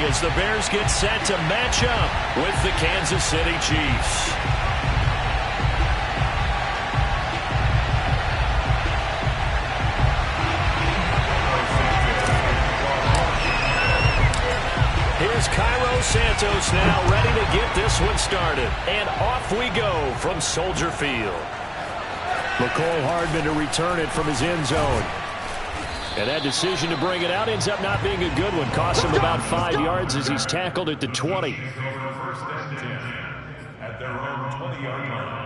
as the Bears get set to match up with the Kansas City Chiefs. Here's Cairo Santos now ready to get this one started. And off we go from Soldier Field. McCole Hardman to return it from his end zone. And that decision to bring it out ends up not being a good one. Costs him about 5 yards as he's tackled at the 20. First and 10 at their own 20-yard line.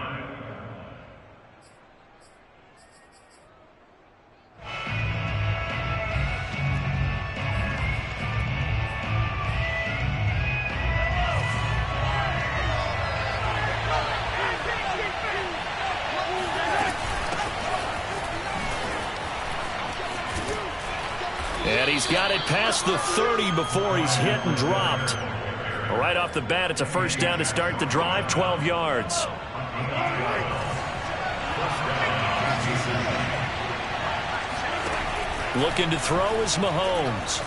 And he's got it past the 30 before he's hit and dropped. Right off the bat, it's a first down to start the drive, 12 yards. Looking to throw is Mahomes.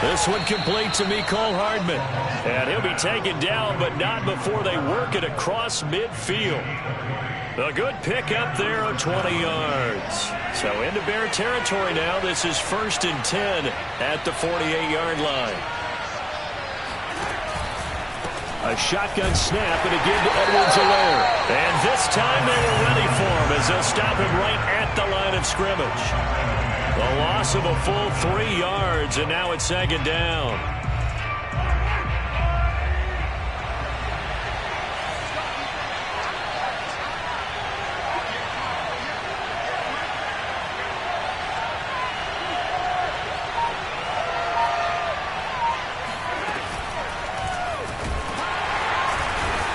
This one complete to Mecole Hardman. And he'll be taken down, but not before they work it across midfield. A good pickup there of 20 yards. So into Bear territory now. This is 1st and 10 at the 48-yard line. A shotgun snap and a give to Edwards-Helaire. And this time they were ready for him as they'll stop him right at the line of scrimmage. The loss of a full 3 yards, and now it's 2nd down.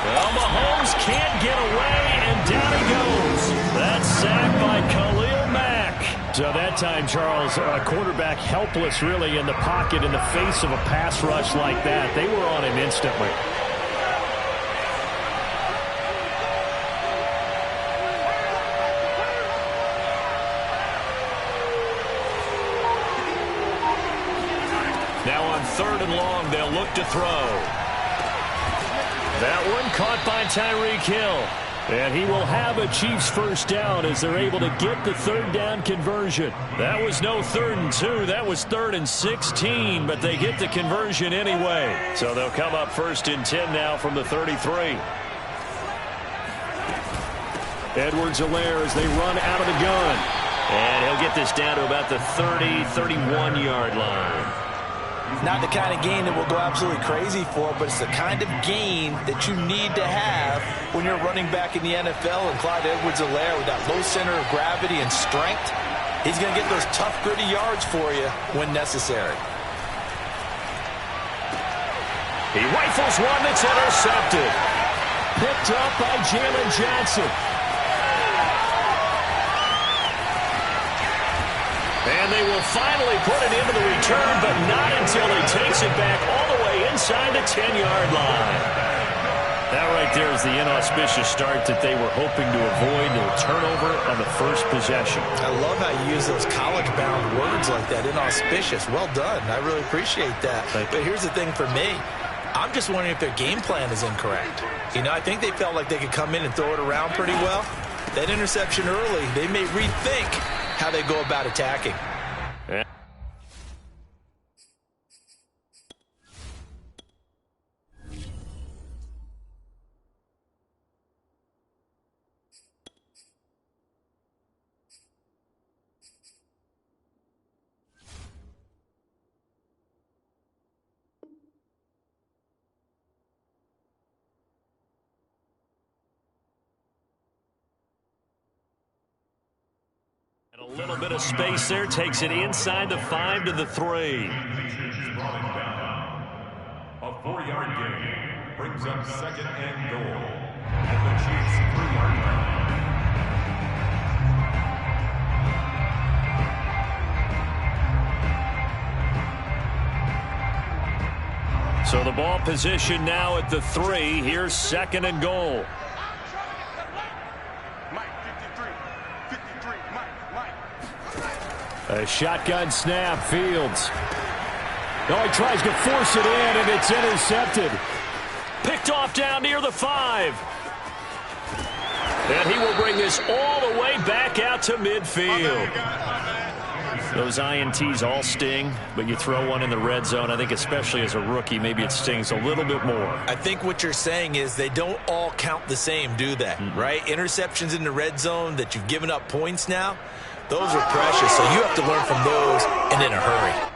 Well, Mahomes can't get away, and down he goes. That's sacked by Khalil Mack. So that time, Charles, a quarterback helpless really in the pocket in the face of a pass rush like that. They were on him instantly. Now on 3rd and long, they'll look to throw. That one caught by Tyreek Hill. And he will have a Chiefs first down as they're able to get the 3rd down conversion. That was no 3rd and 2. That was 3rd and 16, but they get the conversion anyway. So they'll come up 1st and 10 now from the 33. Edwards-Helaire as they run out of the gun. And he'll get this down to about the 30, 31-yard line. Not the kind of gain that will go absolutely crazy for, but it's the kind of gain that you need to have when you're running back in the NFL. And Clyde Edwards-Helaire with that low center of gravity and strength, he's going to get those tough, gritty yards for you when necessary. He rifles one that's intercepted. Picked up by Jalen Johnson. And they will finally put it into the return, but not until he takes it back all the way inside the 10-yard line. That right there is the inauspicious start that they were hoping to avoid. A turnover on the first possession. I love how you use those college-bound words like that, inauspicious. Well done. I really appreciate that. But here's the thing for me. I'm just wondering if their game plan is incorrect. You know, I think they felt like they could come in and throw it around pretty well. That interception early, they may rethink how they go about attacking. Yeah. A little bit of space there, takes it inside the 5 to the 3. A 4-yard gain brings up 2nd and goal at the Chiefs' 3-yard line. So the ball position now at the 3. Here's 2nd and goal. A shotgun snap, Fields. Oh, he tries to force it in, and it's intercepted. Picked off down near the 5. And he will bring this all the way back out to midfield. Those INTs all sting, but you throw one in the red zone, I think especially as a rookie, maybe it stings a little bit more. I think what you're saying is they don't all count the same, do they? Right? Interceptions in the red zone that you've given up points now, those are precious, so you have to learn from those and in a hurry.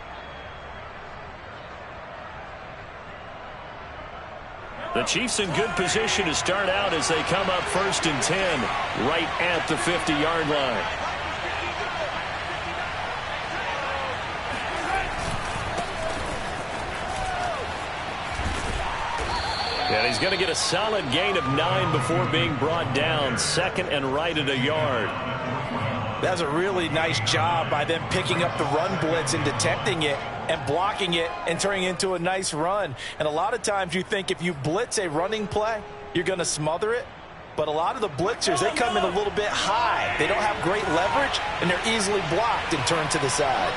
The Chiefs in good position to start out as they come up 1st and 10 right at the 50-yard line. And he's going to get a solid gain of 9 before being brought down. 2nd and right at a yard. That's a really nice job by them picking up the run blitz and detecting it and blocking it and turning it into a nice run. And a lot of times you think if you blitz a running play, you're going to smother it. But a lot of the blitzers, they come in a little bit high. They don't have great leverage, and they're easily blocked and turned to the side.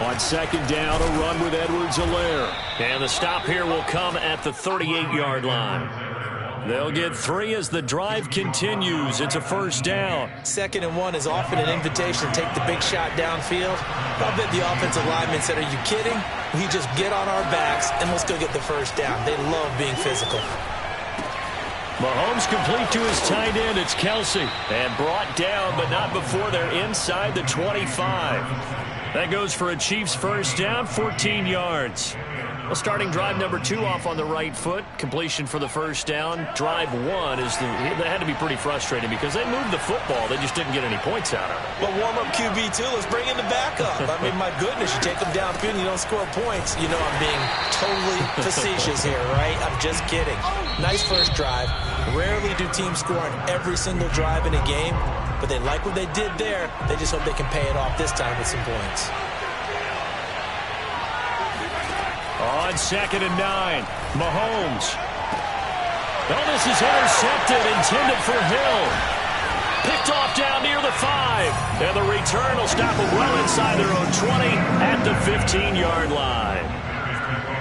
On 2nd down, a run with Edwards-Helaire. And the stop here will come at the 38-yard line. They'll get 3 as the drive continues. It's a 1st down. 2nd and 1 is often an invitation to take the big shot downfield. I bet the offensive lineman said, are you kidding? We just get on our backs and let's go get the 1st down. They love being physical. Mahomes complete to his tight end. It's Kelsey. And brought down, but not before they're inside the 25. That goes for a Chiefs 1st down, 14 yards. Well, starting drive number 2 off on the right foot. Completion for the 1st down. Drive 1 is that had to be pretty frustrating because they moved the football. They just didn't get any points out of it. But warm up QB2, let's bring in the backup. I mean, my goodness, you take them downfield and you don't score points. You know I'm being totally facetious here, right? I'm just kidding. Nice first drive. Rarely do teams score on every single drive in a game, but they like what they did there. They just hope they can pay it off this time with some points. On 2nd and 9, Mahomes. Oh, this is intercepted, intended for Hill. Picked off down near the 5. And the return will stop them well inside their own 20 at the 15-yard line.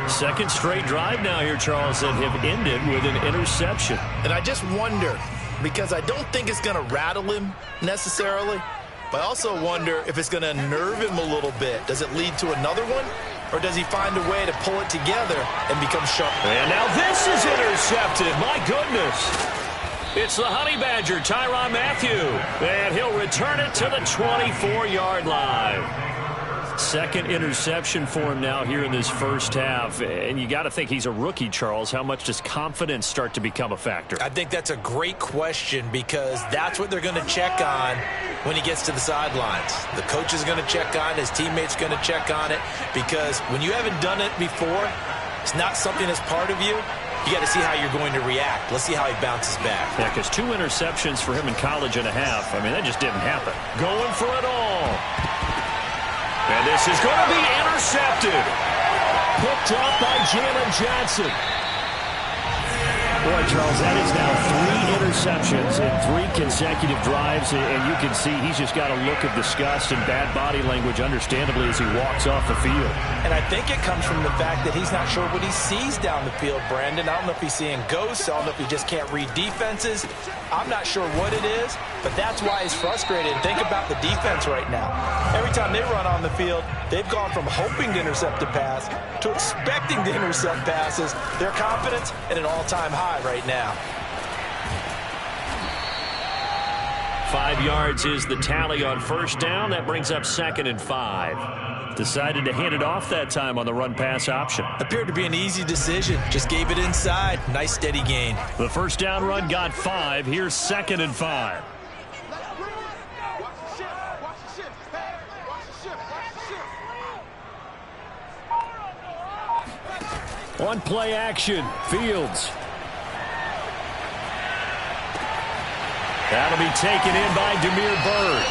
2nd straight drive now here, Charles, that have ended with an interception. And I just wonder, because I don't think it's going to rattle him necessarily, but I also wonder if it's going to nerve him a little bit. Does it lead to another one? Or does he find a way to pull it together and become sharp? And now this is intercepted. My goodness. It's the Honey Badger, Tyrann Mathieu. And he'll return it to the 24-yard line. 2nd interception for him now here in this 1st half. And you got to think he's a rookie, Charles. How much does confidence start to become a factor? I think that's a great question because that's what they're going to check on when he gets to the sidelines. The coach is going to check on it. His teammates are going to check on it because when you haven't done it before, it's not something that's part of you. You got to see how you're going to react. Let's see how he bounces back. Yeah, because 2 interceptions for him in college and a half. I mean, that just didn't happen. Going for it all. And this is going to be intercepted. Picked up by Jalen Johnson. Boy, Charles, that is now 3 interceptions in 3 consecutive drives, and you can see he's just got a look of disgust and bad body language, understandably, as he walks off the field. And I think it comes from the fact that he's not sure what he sees down the field, Brandon. I don't know if he's seeing ghosts. I don't know if he just can't read defenses. I'm not sure what it is, but that's why he's frustrated. Think about the defense right now. Every time they run on the field, they've gone from hoping to intercept a pass to expecting to intercept passes. Their confidence at an all-time high right now. 5 yards is the tally on 1st down. That brings up 2nd and 5. Decided to hand it off that time on the run-pass option. Appeared to be an easy decision. Just gave it inside. Nice steady gain. The 1st down run got 5. Here's 2nd and 5. On play action, Fields. That'll be taken in by Damiere Byrd.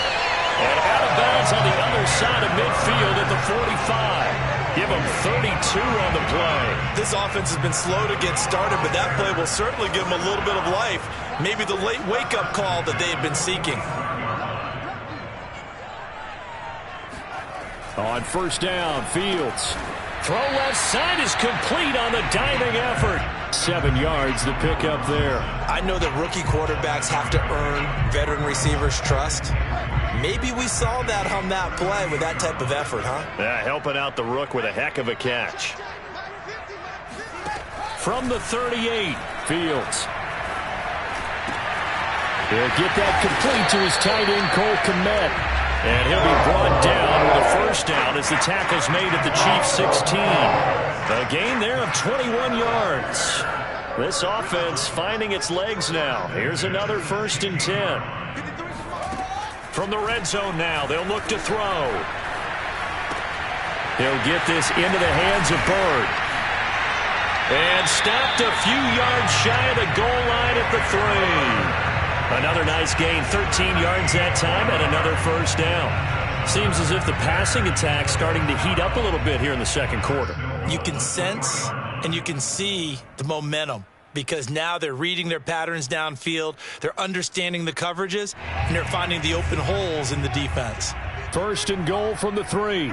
And out of bounds on the other side of midfield at the 45. Give him 32 on the play. This offense has been slow to get started, but that play will certainly give them a little bit of life. Maybe the late wake-up call that they had been seeking. On first down, Fields. Throw left side is complete on the diving effort. 7 yards the pick up there. I know that rookie quarterbacks have to earn veteran receivers' trust. Maybe we saw that on that play with that type of effort, huh? Yeah, helping out the rook with a heck of a catch. From the 38, Fields. He'll get that complete to his tight end, Cole Kmet. And he'll be brought down with a first down as the tackle's made at the Chiefs' 16. A gain there of 21 yards. This offense finding its legs now. Here's another 1st and 10. From the red zone now, they'll look to throw. He'll get this into the hands of Bird. And stopped a few yards shy of the goal line at the 3. Another nice gain, 13 yards that time, and another first down. Seems as if the passing attack's starting to heat up a little bit here in the second quarter. You can sense and you can see the momentum because now they're reading their patterns downfield, they're understanding the coverages, and they're finding the open holes in the defense. 1st and goal from the 3.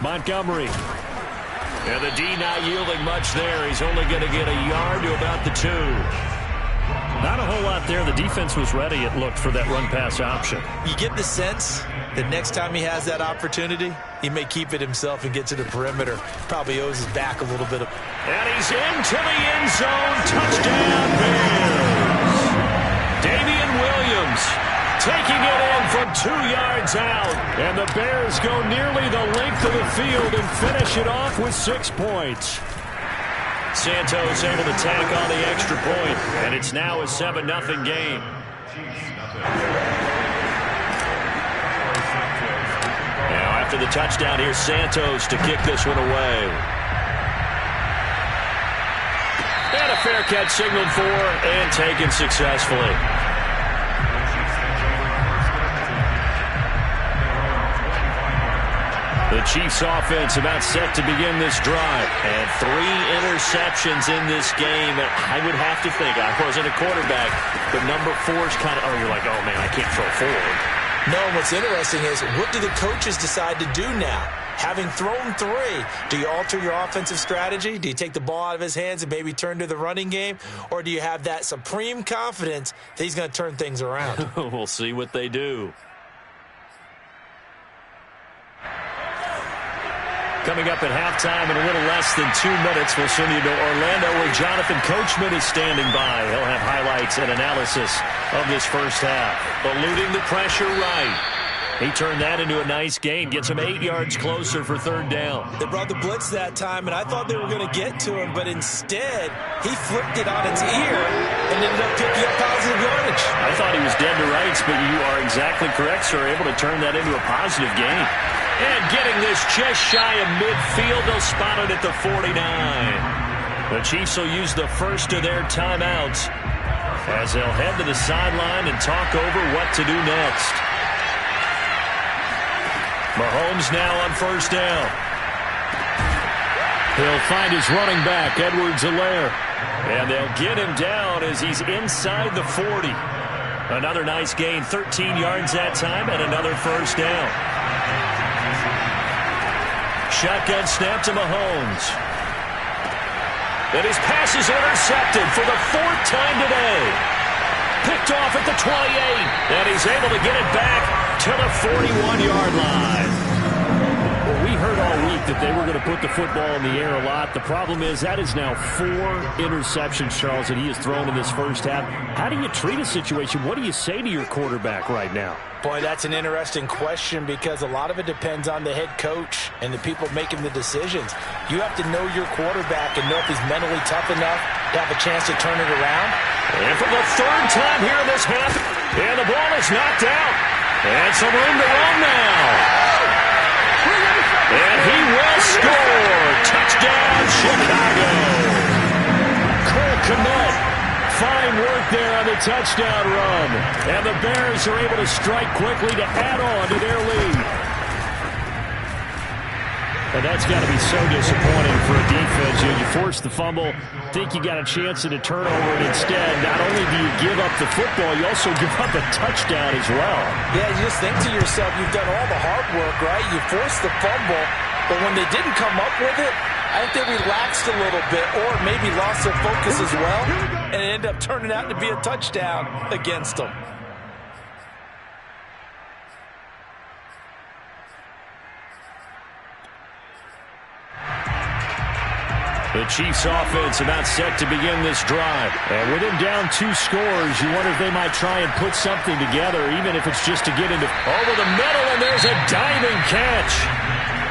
Montgomery. And the D not yielding much there. He's only going to get a yard to about the 2. Not a whole lot there. The defense was ready, it looked, for that run-pass option. You get the sense that next time he has that opportunity, he may keep it himself and get to the perimeter. Probably owes his back a little bit of... And he's into the end zone. Touchdown, Bears. Damian Williams taking it in from 2 yards out. And the Bears go nearly the length of the field and finish it off with 6 points. Santos able to tack on the extra point, and it's now a 7-0 game. Now after the touchdown, here's Santos to kick this one away. And a fair catch signaled for and taken successfully. The Chiefs offense about set to begin this drive. And 3 interceptions in this game. I would have to think, I wasn't a quarterback, but number 4 is kind of, oh, you're like, oh, man, I can't throw forward. No, what's interesting is, what do the coaches decide to do now? Having thrown 3, do you alter your offensive strategy? Do you take the ball out of his hands and maybe turn to the running game? Or do you have that supreme confidence that he's going to turn things around? We'll see what they do. Coming up at halftime in a little less than 2 minutes, we'll send you to Orlando where Jonathan Coachman is standing by. He'll have highlights and analysis of this first half. Eluding the pressure right. He turned that into a nice gain, gets him 8 yards closer for 3rd down. They brought the blitz that time, and I thought they were going to get to him, but instead he flipped it on its ear and ended up picking up positive yardage. I thought he was dead to rights, but you are exactly correct, sir. Able to turn that into a positive gain. And getting this just shy of midfield, they'll spot it at the 49. The Chiefs will use the first of their timeouts as they'll head to the sideline and talk over what to do next. Mahomes now on first down. He'll find his running back, Edwards-Helaire. And they'll get him down as he's inside the 40. Another nice gain, 13 yards that time, and another first down. Shotgun snap to Mahomes. And his pass is intercepted for the 4th time today. Picked off at the 28. And he's able to get it back to the 41-yard line. Well, we heard all week that they were going to put the football in the air a lot. The problem is that is now 4 interceptions, Charles, that he has thrown in this first half. How do you treat a situation? What do you say to your quarterback right now? Boy, that's an interesting question because a lot of it depends on the head coach and the people making the decisions. You have to know your quarterback and know if he's mentally tough enough to have a chance to turn it around. And for the 3rd time here in this half, and the ball is knocked out. And some room to run now. And he will score. Touchdown, Chicago. Cole Kmet. Fine work there on the touchdown run. And the Bears are able to strike quickly to add on to their lead. And that's got to be so disappointing for a defense. You force the fumble, think you got a chance at a turnover, and instead, not only do you give up the football, you also give up a touchdown as well. Yeah, you just think to yourself, you've done all the hard work, right? You forced the fumble, but when they didn't come up with it, I think they relaxed a little bit or maybe lost their focus as well, and it ended up turning out to be a touchdown against them. The Chiefs offense about set to begin this drive. And with him down 2 scores, you wonder if they might try and put something together, even if it's just to get into over the middle, and there's a diving catch.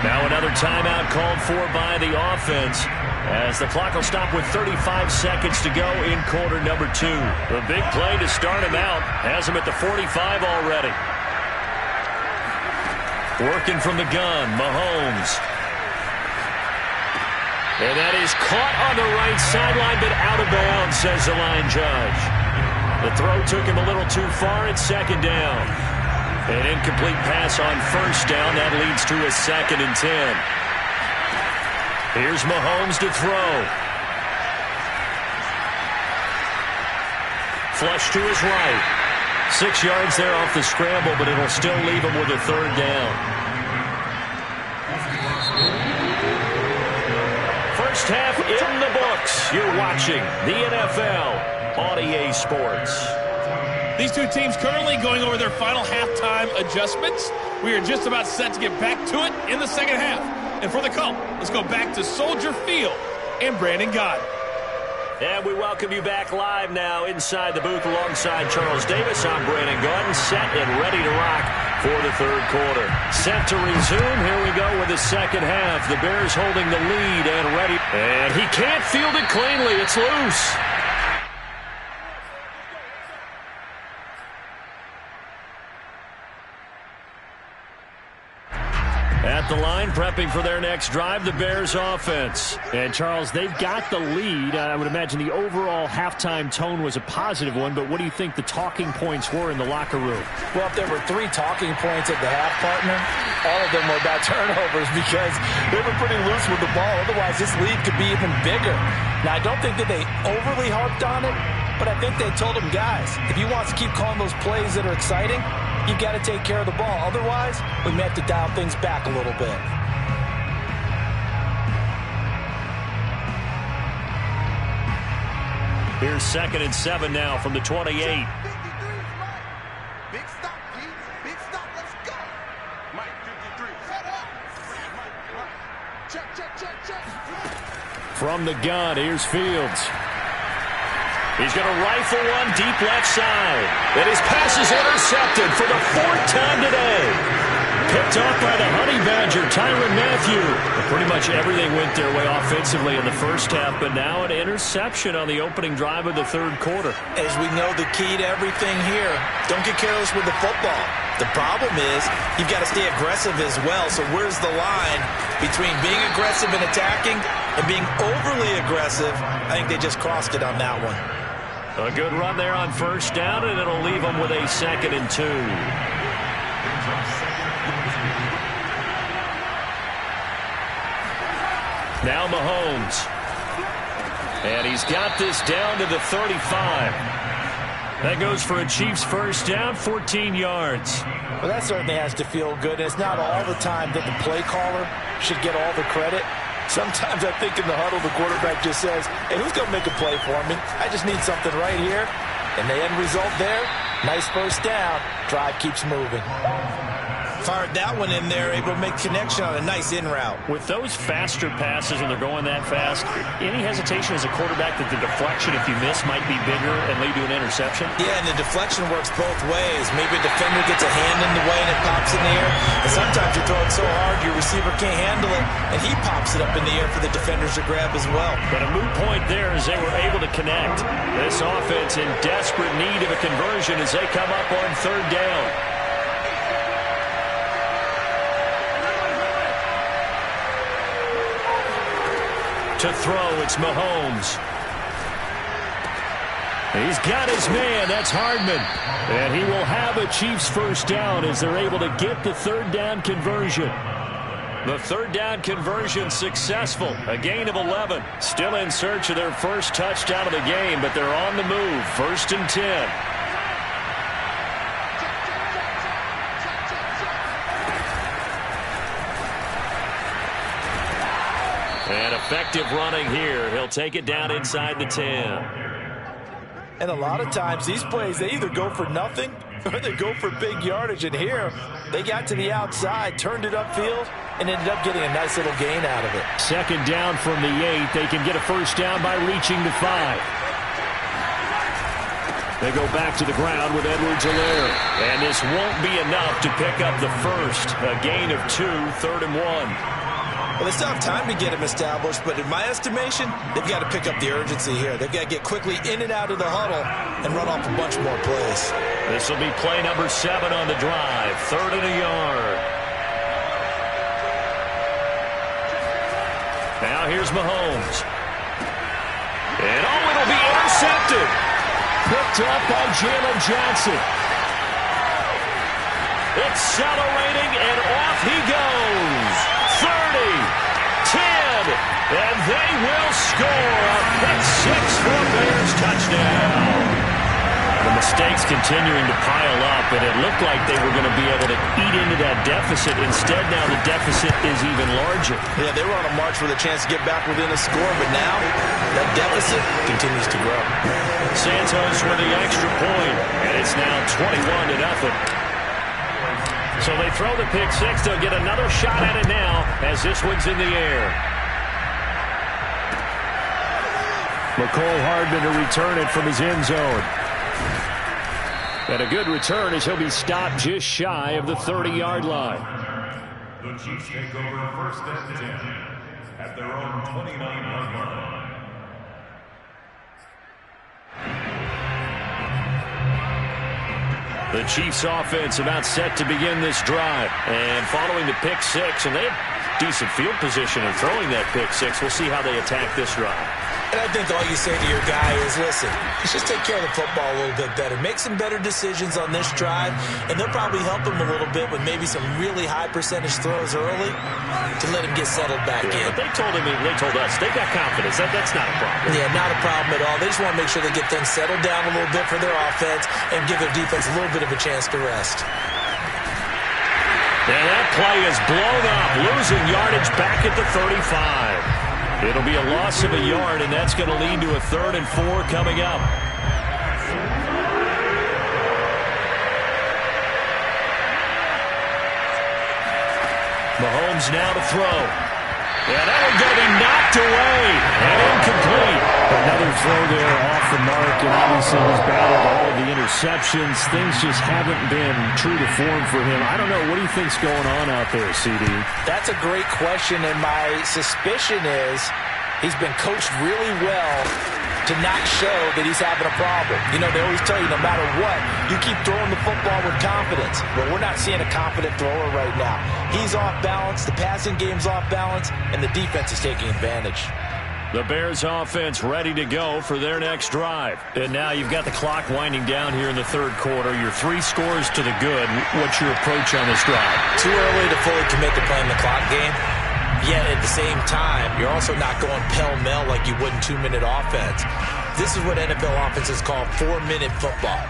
Now another timeout called for by the offense, as the clock will stop with 35 seconds to go in quarter number 2. The big play to start him out has him at the 45 already. Working from the gun, Mahomes. And that is caught on the right sideline, but out of bounds, says the line judge. The throw took him a little too far at second down. An incomplete pass on first down. That leads to a 2nd and 10. Here's Mahomes to throw. Flush to his right. 6 yards there off the scramble, but it'll still leave him with a 3rd down. First half in the books. You're watching the NFL on EA Sports. These two teams currently going over their final halftime adjustments. We are just about set to get back to it in the second half. And for the call, let's go back to Soldier Field and Brandon Gott. And we welcome you back live now inside the booth alongside Charles Davis. I'm Brandon Gott, set and ready to rock for the 3rd quarter. Set to resume. Here we go with the second half. The Bears holding the lead and ready. And he can't field it cleanly. It's loose. At the line, prepping for their next drive, the Bears offense. And, Charles, they've got the lead. I would imagine the overall halftime tone was a positive one, but what do you think the talking points were in the locker room? Well, if there were 3 talking points at the half, partner, all of them were about turnovers because they were pretty loose with the ball. Otherwise, this lead could be even bigger. Now, I don't think that they overly harped on it, but I think they told them, guys, if you want to keep calling those plays that are exciting, you've got to take care of the ball. Otherwise, we may have to dial things back a little bit. Here's 2nd and 7 now from the 28. Big stop, G. Big stop. Let's go. Mike 53. Set up. Check. From the gun, here's Fields. He's going to rifle one deep left side. And his pass is intercepted for the 4th time today. Picked off by the Honey Badger, Tyrann Mathieu. Pretty much everything went their way offensively in the first half, but now an interception on the opening drive of the 3rd quarter. As we know, the key to everything here, don't get careless with the football. The problem is you've got to stay aggressive as well. So where's the line between being aggressive and attacking and being overly aggressive? I think they just crossed it on that one. A good run there on first down, and it'll leave them with a 2nd and 2. Now Mahomes. And he's got this down to the 35. That goes for a Chiefs first down, 14 yards. Well, that certainly has to feel good. It's not all the time that the play caller should get all the credit. Sometimes I think in the huddle, the quarterback just says, hey, who's going to make a play for me? I just need something right here. And the end result there, nice first down. Drive keeps moving. Fired that one in there, able to make connection on a nice in route. With those faster passes and they're going that fast, any hesitation as a quarterback that the deflection, if you miss, might be bigger and lead to an interception? Yeah, and the deflection works both ways. Maybe a defender gets a hand in the way and it pops in the air. And sometimes you throw it so hard your receiver can't handle it, and he pops it up in the air for the defenders to grab as well. But a moot point there as they were able to connect. This offense in desperate need of a conversion as they come up on 3rd down. To throw, it's Mahomes. He's got his man. That's Hardman. And he will have a Chiefs first down as they're able to get the 3rd down conversion. The third down conversion successful. A gain of 11. Still in search of their first touchdown of the game, but they're on the move. 1st and 10. And effective running here. He'll take it down inside the 10. And a lot of times these plays, they either go for nothing or they go for big yardage. And here, they got to the outside, turned it upfield, and ended up getting a nice little gain out of it. 2nd down from the 8. They can get a first down by reaching the 5. They go back to the ground with Edwards-Helaire. And this won't be enough to pick up the first. A gain of 2, 3rd and 1. Well, they still have time to get him established, but in my estimation, they've got to pick up the urgency here. They've got to get quickly in and out of the huddle and run off a bunch more plays. This will be play number 7 on the drive. 3rd and a yard. Now here's Mahomes. And it'll be intercepted. Picked up by Jalen Johnson. Accelerating, and off he goes. 30, 10, and they will score a pick 6 for a Bears touchdown. The mistakes continuing to pile up, and it looked like they were going to be able to eat into that deficit. Instead, now the deficit is even larger. Yeah, they were on a march with a chance to get back within a score, but now that deficit continues to grow. Santos with the extra point, and it's now 21-0. So they throw the pick 6. They'll get another shot at it now as this one's in the air. McCole Hardman to return it from his end zone. And a good return as he'll be stopped just shy of the 30-yard line. The Chiefs take over 1st and 10 at their own 29-yard line. The Chiefs offense about set to begin this drive. And following the pick 6, and they have decent field position in throwing that pick 6. We'll see how they attack this drive. And I think all you say to your guy is, listen, let's just take care of the football a little bit better. Make some better decisions on this drive, and they'll probably help him a little bit with maybe some really high percentage throws early to let him get settled back in. But they told us they got confidence. That's not a problem. Yeah, not a problem at all. They just want to make sure they get things settled down a little bit for their offense and give their defense a little bit of a chance to rest. And that play is blown up, losing yardage back at the 35. It'll be a loss of a yard, and that's going to lead to a 3rd and 4 coming up. Mahomes now to throw. And that one's going to be knocked away and incomplete. Another throw there off the mark, and obviously he's battled all of the interceptions. Things just haven't been true to form for him. I don't know. What do you think's going on out there, CD? That's a great question, and my suspicion is he's been coached really well to not show that he's having a problem. You know, they always tell you no matter what, you keep throwing the football with confidence. Well, we're not seeing a confident thrower right now. He's off balance, the passing game's off balance, and the defense is taking advantage. The Bears offense ready to go for their next drive. And now you've got the clock winding down here in the 3rd quarter. You're 3 scores to the good. What's your approach on this drive? Too early to fully commit to playing the clock game. Yet at the same time, you're also not going pell-mell like you would in 2-minute offense. This is what NFL offenses call 4-minute football.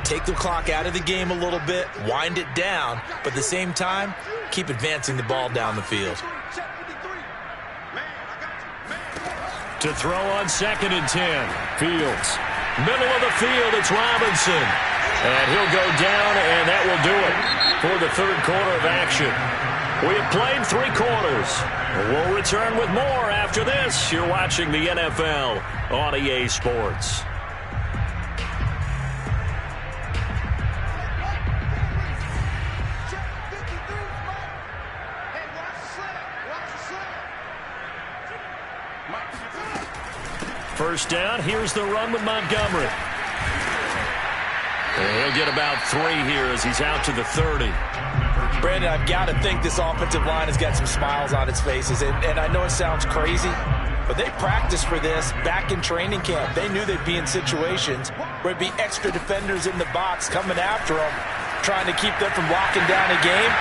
Take the clock out of the game a little bit, wind it down, but at the same time, keep advancing the ball down the field. To throw on 2nd and 10. Fields. Middle of the field, it's Robinson. And he'll go down, and that will do it for the 3rd quarter of action. We have played 3 quarters. We'll return with more after this. You're watching the NFL on EA Sports. First down, here's the run with Montgomery. And he'll get about 3 here as he's out to the 30. Brandon, I've got to think this offensive line has got some smiles on its faces. And I know it sounds crazy, but they practiced for this back in training camp. They knew they'd be in situations where it'd be extra defenders in the box coming after them. trying to keep them from locking down a game.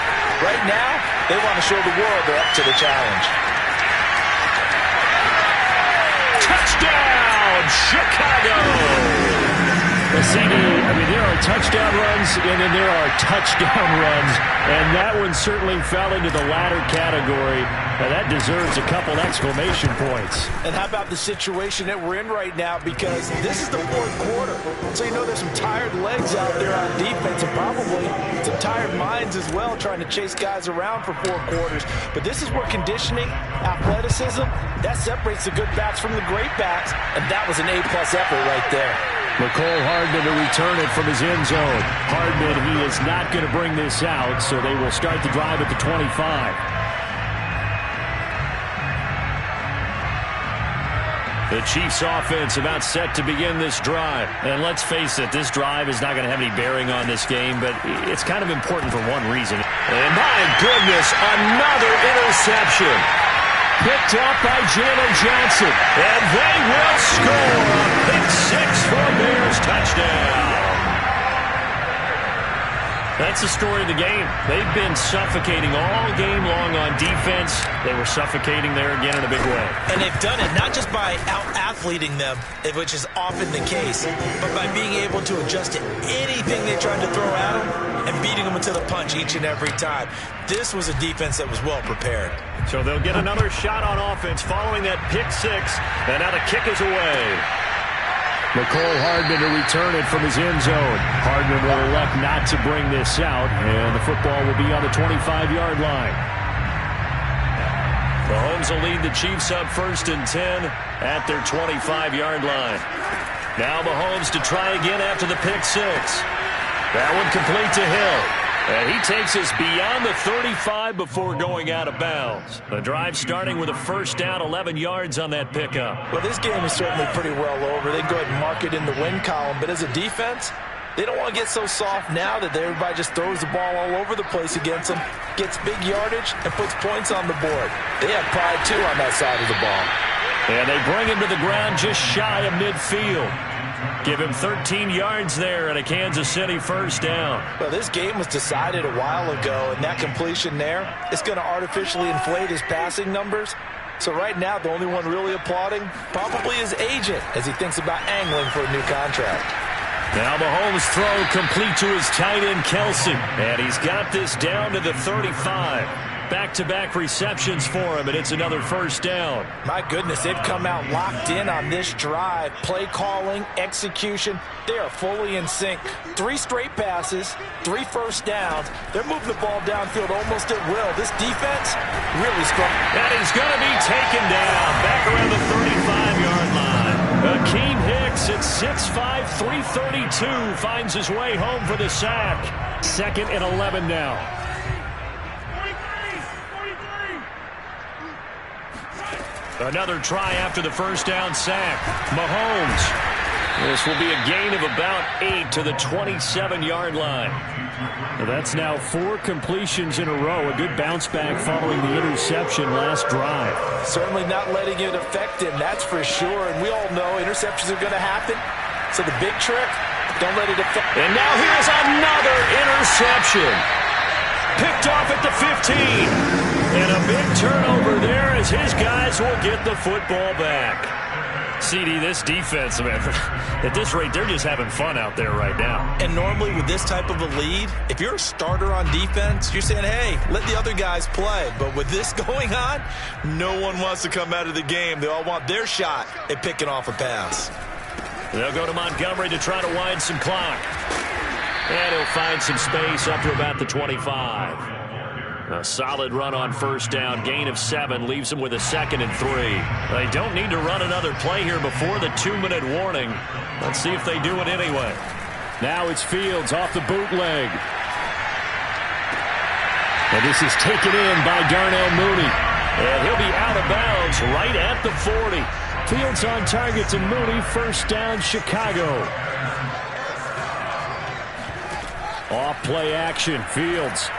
Right now, they want to show the world they're up to the challenge. Touchdown, Chicago! Well, CD, there are touchdown runs, and then there are touchdown runs, and that one certainly fell into the latter category. Now, that deserves a couple exclamation points. And how about the situation that we're in right now, because this is the fourth quarter. So there's some tired legs out there on defense, and probably some tired minds as well, trying to chase guys around for 4 quarters. But this is where conditioning, athleticism, that separates the good backs from the great backs, and that was an A-plus effort right there. McCole Hardman to return it from his end zone. Hardman, he is not going to bring this out, so they will start the drive at the 25. The Chiefs offense about set to begin this drive. And let's face it, this drive is not going to have any bearing on this game, but it's kind of important for one reason. And my goodness, another interception. Picked up by Jalen Johnson. And they will score a pick six for a Bears touchdown. That's the story of the game. They've been suffocating all game long on defense. They were suffocating there again in a big way. And they've done it not just by out-athleting them, which is often the case, but by being able to adjust to anything they tried to throw at them and beating them into the punch each and every time. This was a defense that was well prepared. So they'll get another shot on offense following that pick six. And now the kick is away. McCole Hardman to return it from his end zone. Hardman will elect not to bring this out, and the football will be on the 25-yard line. Mahomes will lead the Chiefs up 1st and 10 at their 25-yard line. Now Mahomes to try again after the pick six. That one complete to Hill. And he takes us beyond the 35 before going out of bounds. The drive starting with a first down, 11 yards on that pickup. Well, this game is certainly pretty well over. They can go ahead and mark it in the win column. But as a defense, they don't want to get so soft now that everybody just throws the ball all over the place against them, gets big yardage, and puts points on the board. They have pride, too, on that side of the ball. And they bring him to the ground just shy of midfield. Give him 13 yards there and a Kansas City first down. Well, this game was decided a while ago, and that completion there is going to artificially inflate his passing numbers. So right now, the only one really applauding probably his agent as he thinks about angling for a new contract. Now Mahomes' throw complete to his tight end, Kelsey. And he's got this down to the 35. Back-to-back receptions for him, and it's another first down. My goodness, they've come out locked in on this drive. Play calling, execution, they are fully in sync. 3 straight passes, 3 first downs. They're moving the ball downfield almost at will. This defense really strong. And he's going to be taken down back around the 35-yard line. Akeem Hicks at 6'5", 332 finds his way home for the sack. 2nd and 11 now. Another try after the first down sack. Mahomes. This will be a gain of about 8 to the 27-yard line. That's now 4 completions in a row. A good bounce back following the interception last drive. Certainly not letting it affect him, that's for sure. And we all know interceptions are going to happen. So the big trick, don't let it affect. And now here's another interception. Picked off at the 15. And a big turnover there as his guys will get the football back. CD, this defense, man, at this rate, they're just having fun out there right now. And normally with this type of a lead, if you're a starter on defense, you're saying, hey, let the other guys play. But with this going on, no one wants to come out of the game. They all want their shot at picking off a pass. They'll go to Montgomery to try to wind some clock. And he'll find some space up to about the 25. A solid run on first down. Gain of 7 leaves them with a 2nd and 3. They don't need to run another play here before the 2-minute warning. Let's see if they do it anyway. Now it's Fields off the bootleg. And this is taken in by Darnell Mooney. And he'll be out of bounds right at the 40. Fields on target to Mooney. First down, Chicago. Off play action. Fields.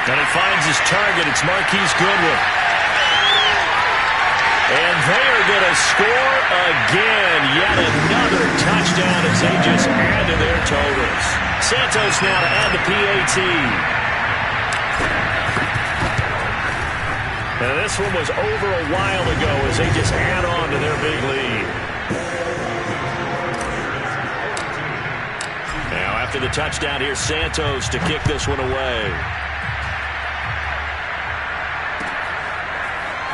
And he finds his target. It's Marquise Goodwin. And they are going to score again. Yet another touchdown. touchdown as they just add to their totals. Santos now to add the PAT. And this one was over a while ago as they just add on to their big lead. Now after the touchdown, here's Santos to kick this one away.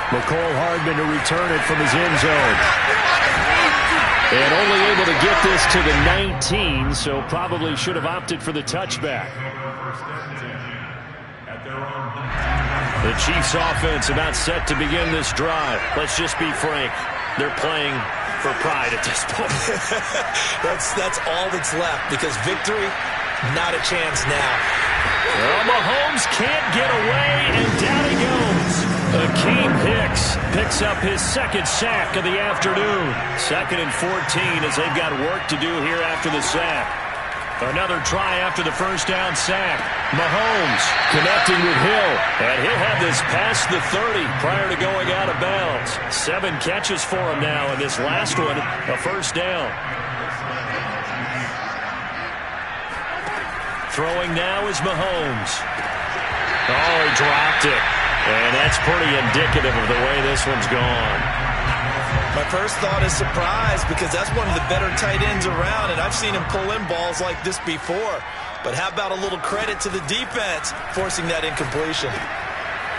McCole Hardman to return it from his end zone. And only able to get this to the 19, so probably should have opted for the touchback. The Chiefs offense about set to begin this drive. Let's just be frank. They're playing for pride at this point. That's all that's left, because victory, not a chance now. Well, Mahomes can't get away, and down he goes. Akeem Hicks picks up his second sack of the afternoon. 2nd and 14 as they've got work to do here after the sack. Another try after the first down sack. Mahomes connecting with Hill. And he'll have this past the 30 prior to going out of bounds. 7 catches for him now, and this last one, a first down. Throwing now is Mahomes. Oh, he dropped it. And that's pretty indicative of the way this one's gone. My first thought is surprise, because that's one of the better tight ends around, and I've seen him pull in balls like this before. But how about a little credit to the defense forcing that incompletion?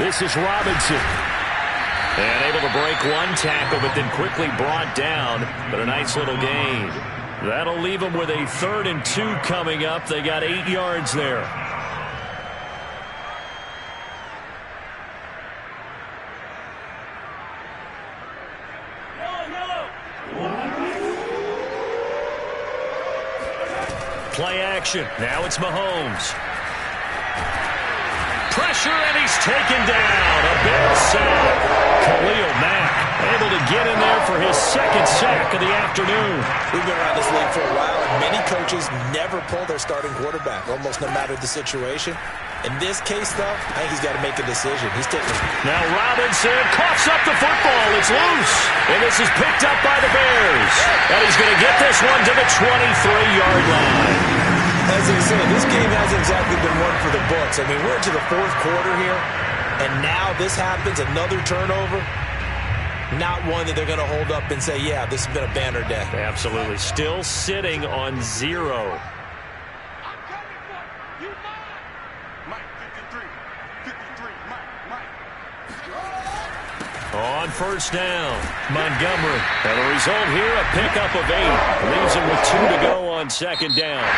This is Robinson. And able to break one tackle, but then quickly brought down. But a nice little gain. That'll leave them with a 3rd and 2 coming up. They got 8 yards there. Play action. Now it's Mahomes. Pressure, and he's taken down. A big sack. Khalil Mack able to get in there for his 2nd sack of the afternoon. We've been around this league for a while, and many coaches never pull their starting quarterback, almost no matter the situation. In this case, though, I think he's got to make a decision. He's taking. Now Robinson coughs up the football. It's loose. And this is picked up by the Bears. And he's going to get this one to the 23-yard line. As they say, this game hasn't exactly been one for the books. I mean, we're into the 4th quarter here, and now this happens, another turnover. Not one that they're going to hold up and say, yeah, this has been a banner day. Absolutely. Still sitting on 0. On first down, Montgomery. And the result here, a pickup of 8. Leaves him with 2 to go on 2nd down.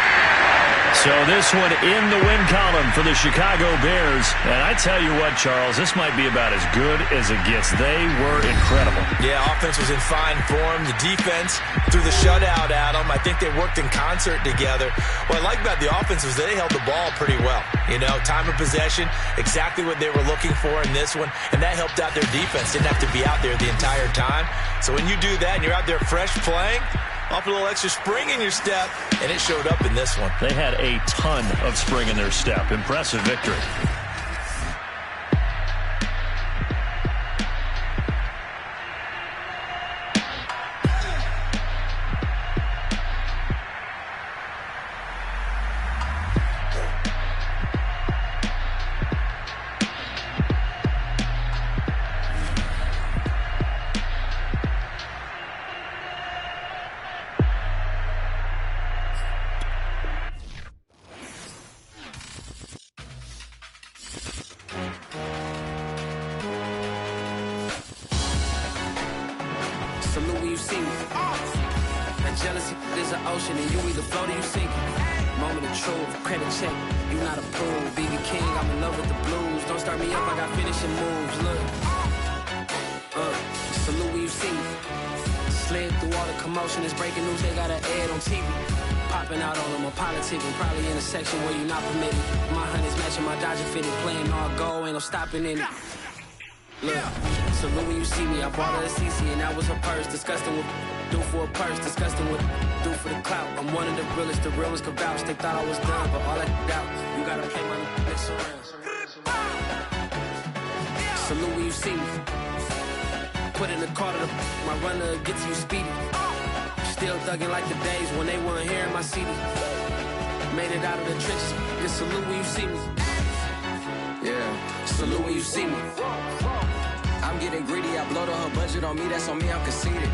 So this one in the win column for the Chicago Bears. And I tell you what, Charles, this might be about as good as it gets. They were incredible. Yeah, offense was in fine form. The defense threw the shutout at them. I think they worked in concert together. What I like about the offense was they held the ball pretty well. You know, time of possession, exactly what they were looking for in this one. And that helped out their defense. Didn't have to be out there the entire time. So when you do that and you're out there fresh playing, off a little extra spring in your step, and it showed up in this one. They had a ton of spring in their step. Impressive victory. Salute when you see me. That jealousy is an ocean, and you either float or you sink. Moment of truth, credit check, you not approved. BB King, I'm in love with the blues. Don't start me up, I got finishing moves. Look, salute when you see me. Slid through all the commotion, it's breaking news, they got an ad on TV. Popping out on them, a politicking, probably in a section where you not permitted. My honey's matching my Dodger fitted, playing all goal, ain't no stopping in it. Look, salute when you see me. I bought her a CC and that was her purse. Disgusting with do for a purse. Disgusting with do for the clout. I'm one of the realest. The realest could vouch. They thought I was done, but all I doubt. You gotta pay my next around. Salute when you see me. Put in the car to my runner gets you speedy. Still Still thugging like the days when they weren't here in my city. Made it out of the trenches. Just salute when you see me. Yeah, salute when you see me. I'm getting greedy. I blow the whole budget on me. That's on me. I'm conceited.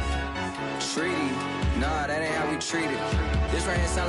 Treaty. Nah, that ain't how we treat it. This right here sound